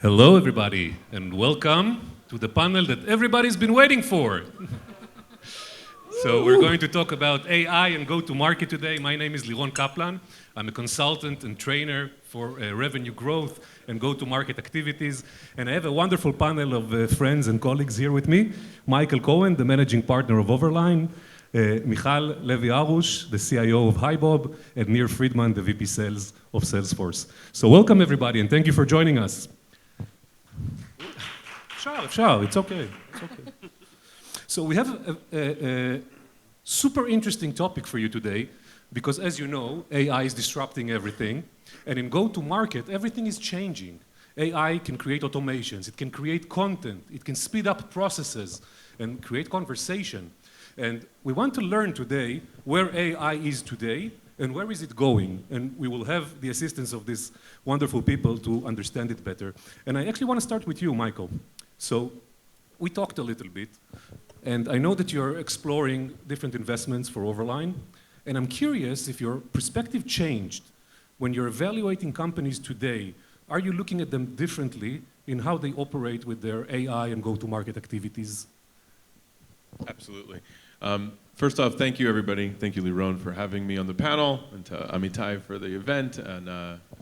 Hello, everybody, and welcome to the panel that everybody's been waiting for. So we're going to talk about AI and go-to-market today. My name is Liran Kaplan. I'm a consultant and trainer for revenue growth and go-to-market activities. And I have a wonderful panel of friends and colleagues here with me. Michael Cohn, the managing partner of Overline. Michal Lewy Harush, the CIO of HiBob, and Mir Friedman, the VP Sales of Salesforce. So welcome, everybody, and thank you for joining us. Sure, it's okay. So we have a super interesting topic for you today, because as you know, AI is disrupting everything, and in go-to-market, everything is changing. AI can create automations, it can create content, it can speed up processes and create conversation. And we want to learn today where AI is today and where is it going. And we will have the assistance of these wonderful people to understand it better. And I actually want to start with you, Michael. So we talked a little bit, and I know that you're exploring different investments for Overline. And I'm curious if your perspective changed when you're evaluating companies today. Are you looking at them differently in how they operate with their AI and go-to-market activities? Absolutely. First off, thank you, everybody. Thank you, Liran, for having me on the panel, and to Amitai for the event, and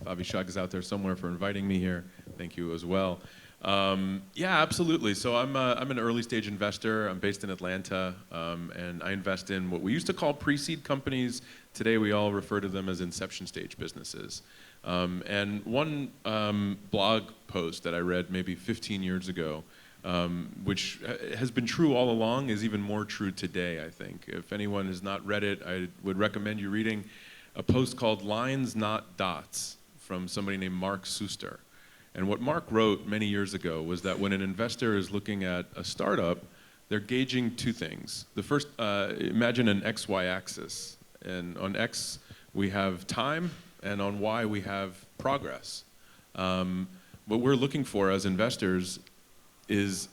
Avishag is out there somewhere for inviting me here. Thank you as well. Yeah, absolutely. So I'm an early-stage investor. I'm based in Atlanta, and I invest in what we used to call pre-seed companies. Today, we all refer to them as inception-stage businesses. And one blog post that I read maybe 15 years ago, which has been true all along, is even more true today, I think. If anyone has not read it, I would recommend you reading a post called Lines Not Dots from somebody named Mark Suster. And what Mark wrote many years ago was that when an investor is looking at a startup, they're gauging two things. The first, imagine an XY axis. And on X, we have time, and on Y, we have progress. What we're looking for as investors is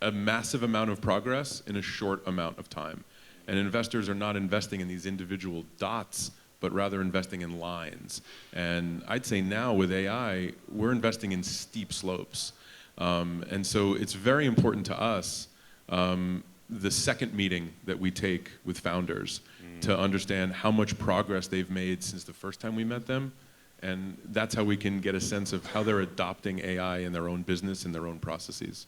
a massive amount of progress in a short amount of time. And investors are not investing in these individual dots, but rather investing in lines. And I'd say now with AI, we're investing in steep slopes. And so it's very important to us, the second meeting that we take with founders to understand how much progress they've made since the first time we met them. And that's how we can get a sense of how they're adopting AI in their own business and their own processes.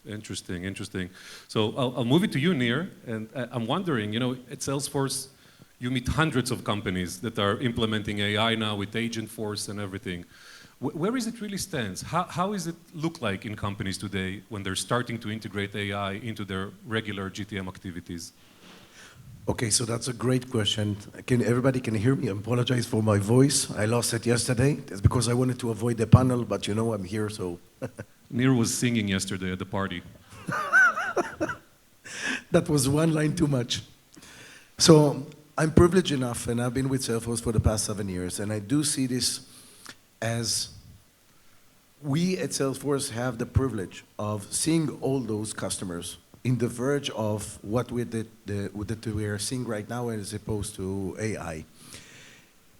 Interesting. So I'll move it to you, Nir. And I'm wondering, at Salesforce, you meet hundreds of companies that are implementing AI now with Agentforce and everything. Where is it really stands? How does it look like in companies today when they're starting to integrate AI into their regular GTM activities? Okay, so that's a great question. Everybody can hear me? I apologize for my voice. I lost it yesterday. It's because I wanted to avoid the panel, but I'm here, so. Nir was singing yesterday at the party. That was one line too much. So I'm privileged enough, and I've been with Salesforce for the past 7 years, and I do see this as we at Salesforce have the privilege of seeing all those customers in the verge of what we are seeing right now as opposed to AI.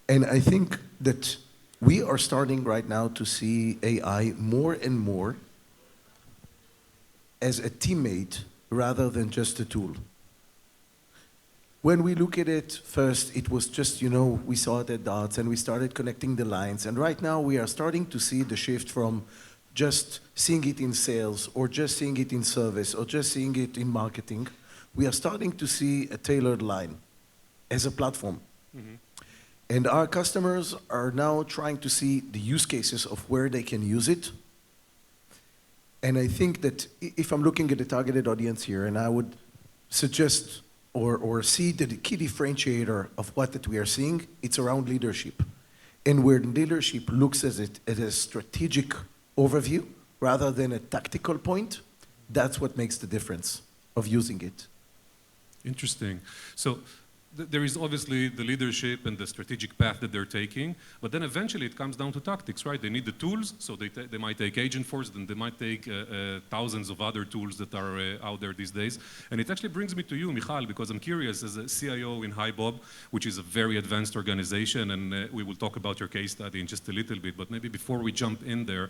And I think that we are starting right now to see AI more and more as a teammate rather than just a tool. When we look at it first, it was just, we saw the dots and we started connecting the lines. And right now we are starting to see the shift from just seeing it in sales or just seeing it in service or just seeing it in marketing. We are starting to see a tailored line as a platform. Mm-hmm. And our customers are now trying to see the use cases of where they can use it. And I think that if I'm looking at the targeted audience here, and I would suggest or see the key differentiator of what that we are seeing, it's around leadership. And where leadership looks at it as a strategic overview rather than a tactical point, that's what makes the difference of using it. Interesting. So there is obviously the leadership and the strategic path that they're taking, but then eventually it comes down to tactics, right? They need the tools, so they might take Agentforce, then they might take thousands of other tools that are out there these days. And it actually brings me to you, Michal, because I'm curious, as a CIO in HiBob, which is a very advanced organization, and we will talk about your case study in just a little bit, but maybe before we jump in there,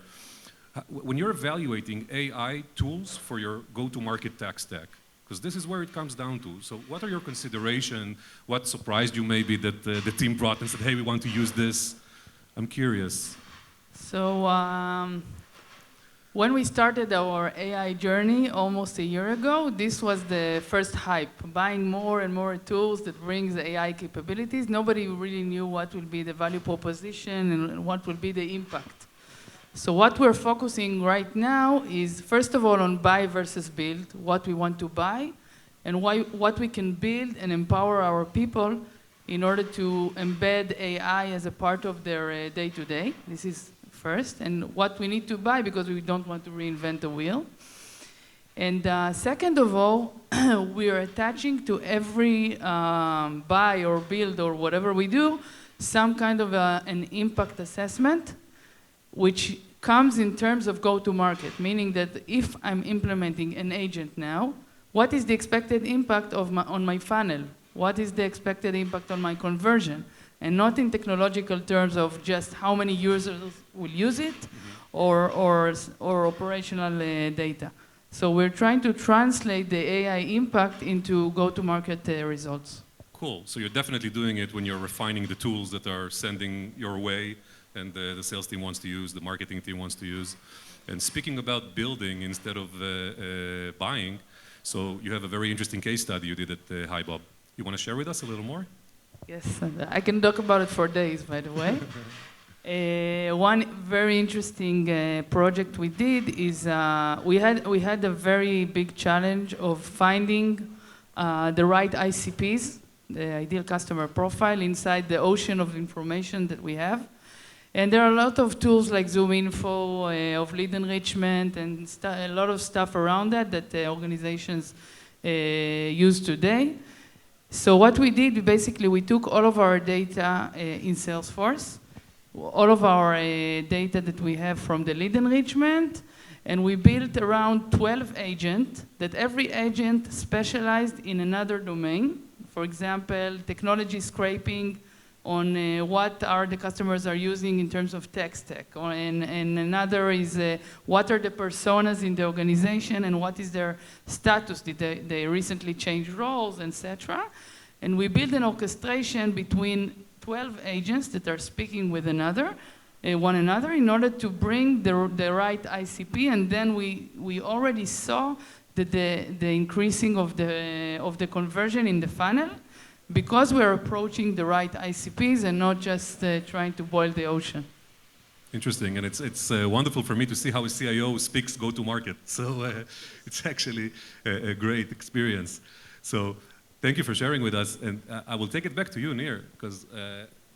When you're evaluating AI tools for your go-to-market tech stack, because this is where it comes down to. So what are your considerations? What surprised you maybe that the team brought and said, hey, we want to use this? I'm curious. So when we started our AI journey almost a year ago, this was the first hype, buying more and more tools that brings AI capabilities. Nobody really knew what will be the value proposition and what will be the impact. So what we're focusing right now is, first of all, on buy versus build, what we want to buy, and what we can build and empower our people in order to embed AI as a part of their day-to-day. This is first, and what we need to buy because we don't want to reinvent the wheel. And second of all, we are attaching to every buy or build or whatever we do some kind of an impact assessment, which comes in terms of go-to-market, meaning that if I'm implementing an agent now, what is the expected impact on my funnel? What is the expected impact on my conversion? And not in technological terms of just how many users will use it or operational data. So we're trying to translate the AI impact into go-to-market results. Cool. So you're definitely doing it when you're refining the tools that are sending your way and the sales team wants to use, the marketing team wants to use. And speaking about building instead of buying, so you have a very interesting case study you did at HiBob. You want to share with us a little more? Yes, I can talk about it for days, by the way. One very interesting project we did is we had a very big challenge of finding the right ICPs, the ideal customer profile, inside the ocean of information that we have. And there are a lot of tools like ZoomInfo, of lead enrichment, and a lot of stuff around that organizations use today. So what we did, basically, we took all of our data in Salesforce, all of our data that we have from the lead enrichment, and we built around 12 agents, that every agent specialized in another domain. For example, technology scraping on what are the customers are using in terms of tech stack. And another is what are the personas in the organization and what is their status. Did they recently change roles, etc. And we build an orchestration between 12 agents that are speaking with one another in order to bring the right ICP. And then we already saw that the increasing of the conversion in the funnel, because we're approaching the right ICPs and not just trying to boil the ocean. Interesting, and it's wonderful for me to see how a CIO speaks go-to-market. So it's actually a great experience. So thank you for sharing with us, and I will take it back to you, Nir, because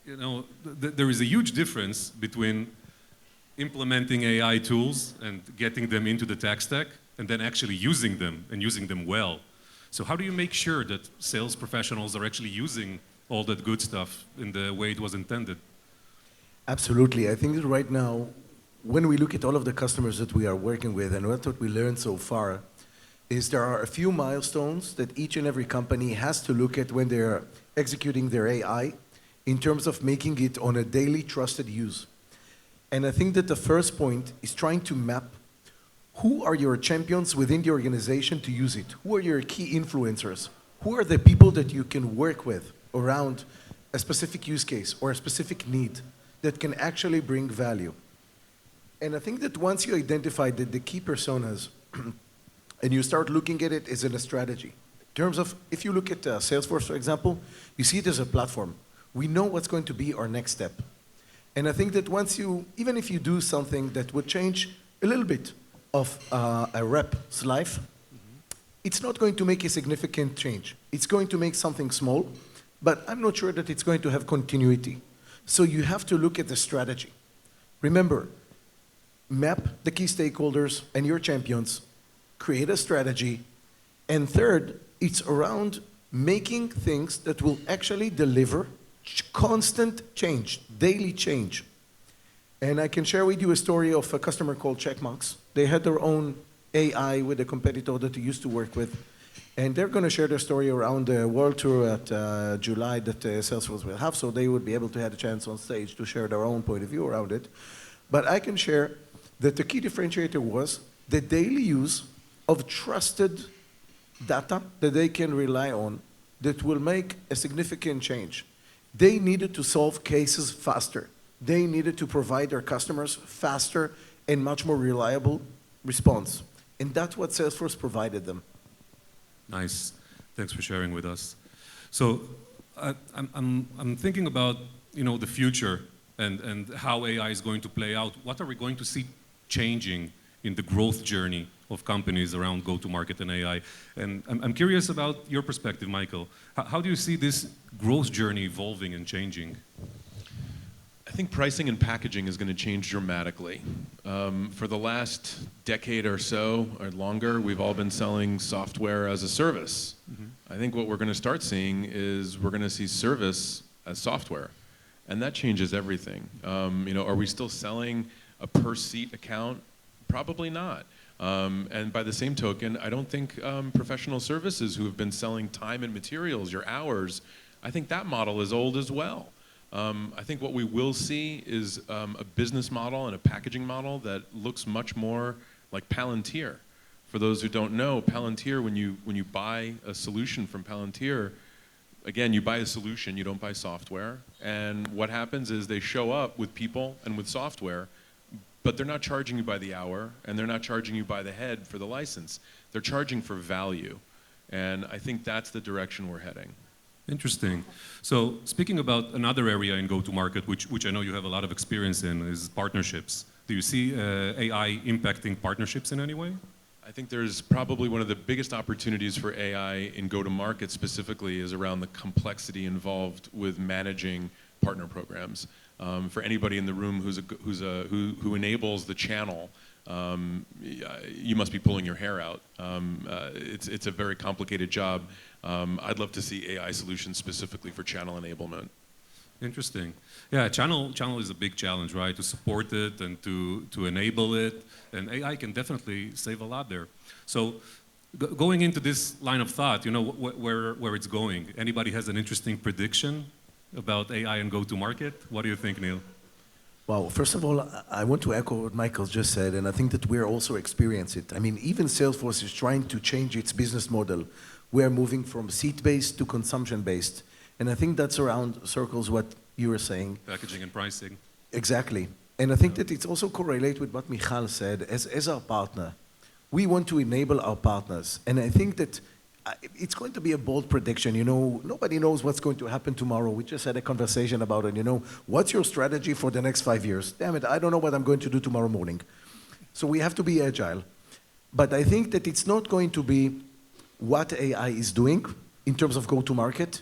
you know there is a huge difference between implementing AI tools and getting them into the tech stack, and then actually using them and using them well. So how do you make sure that sales professionals are actually using all that good stuff in the way it was intended? Absolutely. I think that right now, when we look at all of the customers that we are working with and what we learned so far, is there are a few milestones that each and every company has to look at when they're executing their AI in terms of making it on a daily trusted use. And I think that the first point is trying to map who are your champions within the organization to use it? Who are your key influencers? Who are the people that you can work with around a specific use case or a specific need that can actually bring value? And I think that once you identify the key personas and you start looking at it as a strategy, in terms of, if you look at Salesforce, for example, you see it as a platform. We know what's going to be our next step. And I think that once even if you do something that would change a little bit of a rep's life, it's not going to make a significant change. It's going to make something small, but I'm not sure that it's going to have continuity. So you have to look at the strategy. Remember, map the key stakeholders and your champions, create a strategy, and third, it's around making things that will actually deliver constant change, daily change. And I can share with you a story of a customer called Checkmarks. They had their own AI with a competitor that they used to work with. And they're going to share their story around the world tour at July that Salesforce will have, so they would be able to have a chance on stage to share their own point of view around it. But I can share that the key differentiator was the daily use of trusted data that they can rely on that will make a significant change. They needed to solve cases faster. They needed to provide their customers faster and much more reliable response. And that's what Salesforce provided them. Nice. Thanks for sharing with us. So I'm thinking about the future and how AI is going to play out. What are we going to see changing in the growth journey of companies around go-to-market and AI? And I'm curious about your perspective, Michael. How do you see this growth journey evolving and changing? I think pricing and packaging is going to change dramatically. For the last decade or so, or longer, we've all been selling software as a service. Mm-hmm. I think what we're going to start seeing is we're going to see service as software. And that changes everything. Are we still selling a per-seat account? Probably not. And by the same token, I don't think professional services who have been selling time and materials, your hours, I think that model is old as well. I think what we will see is a business model and a packaging model that looks much more like Palantir. For those who don't know, Palantir, when you buy a solution from Palantir, again, you buy a solution, you don't buy software. And what happens is they show up with people and with software, but they're not charging you by the hour, and they're not charging you by the head for the license. They're charging for value. And I think that's the direction we're heading. Interesting. So speaking about another area in go-to-market, which I know you have a lot of experience in, is partnerships. Do you see AI impacting partnerships in any way? I think there's probably one of the biggest opportunities for AI in go-to-market specifically is around the complexity involved with managing partner programs. For anybody in the room who enables the channel, you must be pulling your hair out. It's a very complicated job. I'd love to see AI solutions specifically for channel enablement. Interesting. Yeah, channel is a big challenge, right? To support it and to enable it, and AI can definitely save a lot there. So, going into this line of thought, where it's going. Anybody has an interesting prediction about AI and go-to-market? What do you think, Neil? Well, first of all, I want to echo what Michael just said, and I think that we're also experiencing it. I mean, even Salesforce is trying to change its business model. We're moving from seat-based to consumption-based. And I think that's around circles what you were saying. Packaging and pricing. Exactly. And I think that it's also correlated with what Michal said. As our partner, we want to enable our partners. And I think that it's going to be a bold prediction. Nobody knows what's going to happen tomorrow. We just had a conversation about it. What's your strategy for the next 5 years? Damn it, I don't know what I'm going to do tomorrow morning. So we have to be agile. But I think that it's not going to be what AI is doing in terms of go-to-market,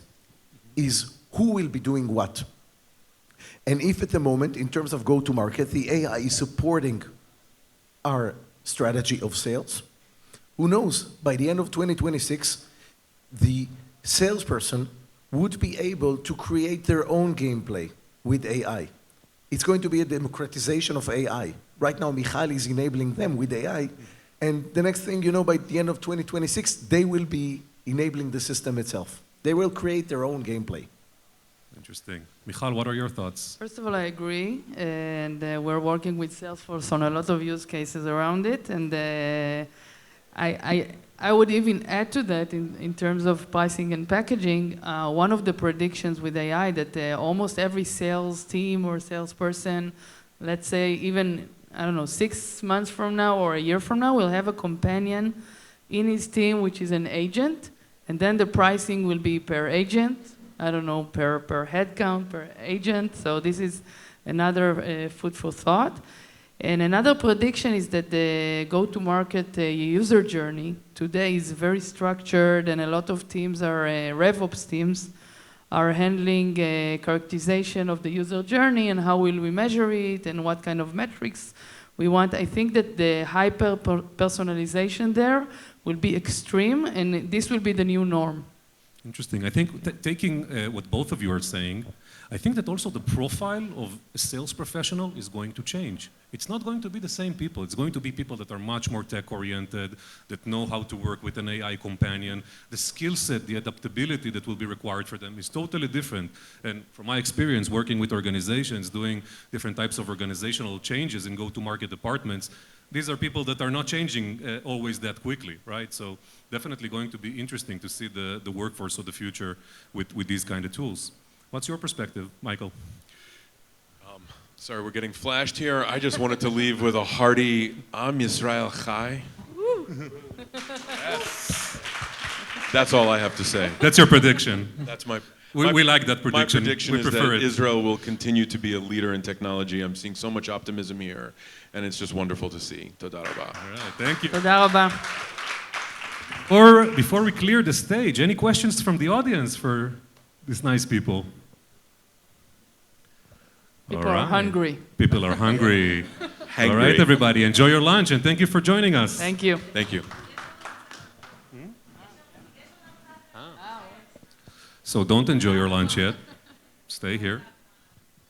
is who will be doing what. And if at the moment, in terms of go-to-market, the AI is supporting our strategy of sales, who knows, by the end of 2026, the salesperson would be able to create their own gameplay with AI. It's going to be a democratization of AI. Right now, Michal is enabling them with AI, and the next thing you know, by the end of 2026, they will be enabling the system itself. They will create their own gameplay. Interesting. Michal, what are your thoughts? First of all, I agree, and we're working with Salesforce on a lot of use cases around it, and I would even add to that in terms of pricing and packaging. One of the predictions with AI that almost every sales team or salesperson, let's say even, 6 months from now or a year from now, will have a companion in his team, which is an agent, and then the pricing will be per agent, per head count, per agent. So this is another food for thought. And another prediction is that the go-to-market user journey today is very structured, and a lot of teams are RevOps teams are handling characterization of the user journey and how will we measure it and what kind of metrics we want. I think that the hyper-personalization there will be extreme, and this will be the new norm. Interesting. I think taking what both of you are saying, I think that also the profile of a sales professional is going to change. It's not going to be the same people. It's going to be people that are much more tech-oriented, that know how to work with an AI companion. The skill set, the adaptability that will be required for them is totally different. And from my experience working with organizations, doing different types of organizational changes in go-to-market departments, these are people that are not changing always that quickly, right? So definitely going to be interesting to see the workforce of the future with these kind of tools. What's your perspective, Michael? Sorry, we're getting flashed here. I just wanted to leave with a hearty Am Yisrael Chai. Yes. That's all I have to say. That's your prediction. That's my. We like that prediction. My prediction is that Israel will continue to be a leader in technology. I'm seeing so much optimism here, and it's just wonderful to see. Toda rabah. All right, thank you. תודה רבה. Or before we clear the stage, any questions from the audience for these nice people? People are hungry. People are hungry. Hangry. All right, everybody, enjoy your lunch, and thank you for joining us. Thank you. Thank you. So don't enjoy your lunch yet. Stay here.